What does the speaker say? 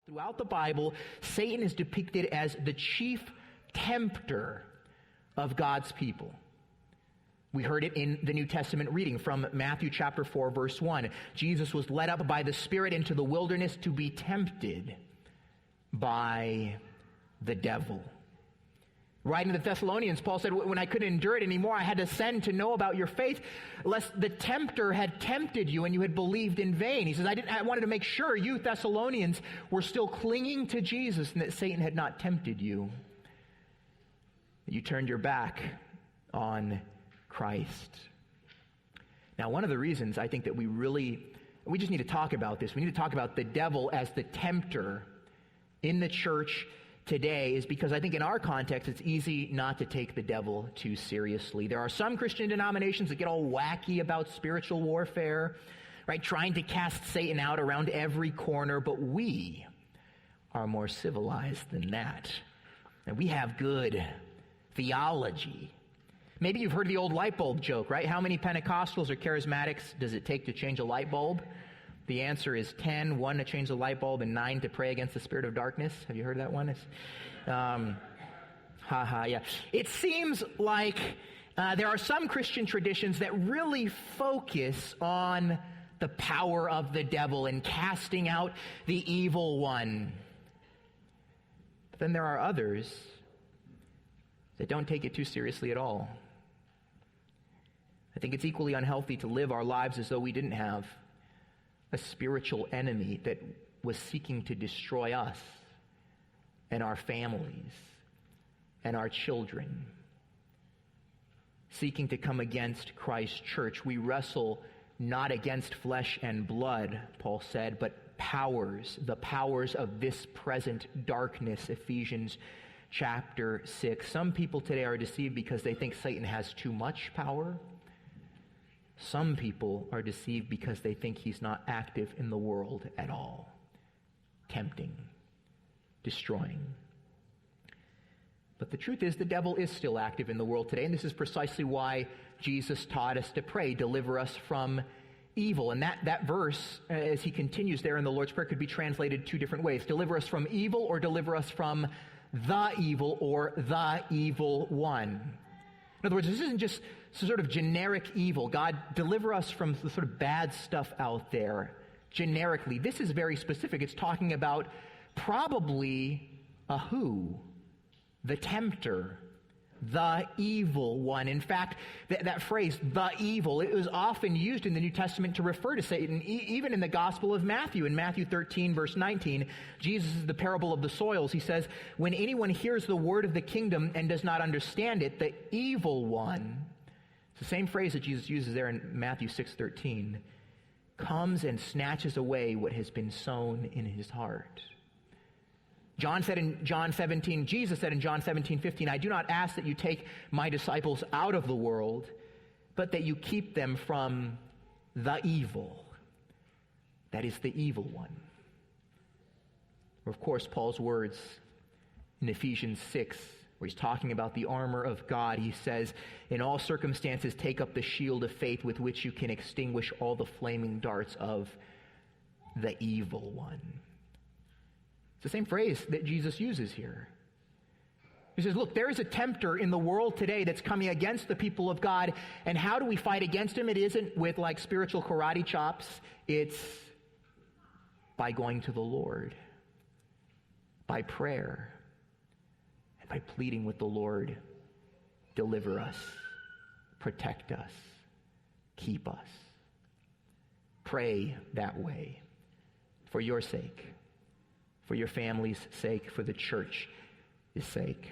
Throughout the Bible, Satan is depicted as the chief tempter of God's people. We heard it in the New Testament reading from Matthew chapter 4, verse 1. Jesus was led up by the Spirit into the wilderness to be tempted by the devil. Writing to the Thessalonians, Paul said, when I couldn't endure it anymore, I had to send to know about your faith, lest the tempter had tempted you and you had believed in vain. He says, I wanted to make sure you Thessalonians were still clinging to Jesus and that Satan had not tempted you. You turned your back on Christ. Now, one of the reasons I think that we just need to talk about this, we need to talk about the devil as the tempter in the church today, is because I think in our context, it's easy not to take the devil too seriously. There are some Christian denominations that get all wacky about spiritual warfare, right? Trying to cast Satan out around every corner, but we are more civilized than that. And we have good theology. Maybe you've heard the old light bulb joke, right? How many Pentecostals or charismatics does it take to change a light bulb? The answer is 10, 1 to change the light bulb, and 9 to pray against the spirit of darkness. Have you heard that one? Yeah. It seems like there are some Christian traditions that really focus on the power of the devil and casting out the evil one. But then there are others that don't take it too seriously at all. I think it's equally unhealthy to live our lives as though we didn't have a spiritual enemy that was seeking to destroy us and our families and our children, seeking to come against Christ's church. We wrestle not against flesh and blood, Paul said, but powers, the powers of this present darkness, Ephesians chapter 6. Some people today are deceived because they think Satan has too much power. Some people are deceived because they think he's not active in the world at all, tempting, destroying. But the truth is, the devil is still active in the world today, and this is precisely why Jesus taught us to pray, deliver us from evil. And that verse, as he continues there in the Lord's Prayer, could be translated two different ways. Deliver us from evil, or deliver us from the evil, or the evil one. In other words, this isn't just sort of generic evil. God, deliver us from the sort of bad stuff out there generically. This is very specific. It's talking about probably a who, the tempter, the evil one. In fact, that phrase, the evil, it was often used in the New Testament to refer to Satan. Even in the Gospel of Matthew, in Matthew 13, verse 19, Jesus is the parable of the soils. He says, when anyone hears the word of the kingdom and does not understand it, the evil one, it's the same phrase that Jesus uses there in Matthew 6:13, comes and snatches away what has been sown in his heart. Jesus said in John 17:15, I do not ask that you take my disciples out of the world, but that you keep them from the evil. That is the evil one. Or of course, Paul's words in Ephesians 6, where he's talking about the armor of God. He says, in all circumstances, take up the shield of faith with which you can extinguish all the flaming darts of the evil one. It's the same phrase that Jesus uses here. He says, look, there is a tempter in the world today that's coming against the people of God, and how do we fight against him? It isn't with like spiritual karate chops. It's by going to the Lord, by prayer, and by pleading with the Lord, deliver us, protect us, keep us. Pray that way for your sake, for your family's sake, for the church's sake.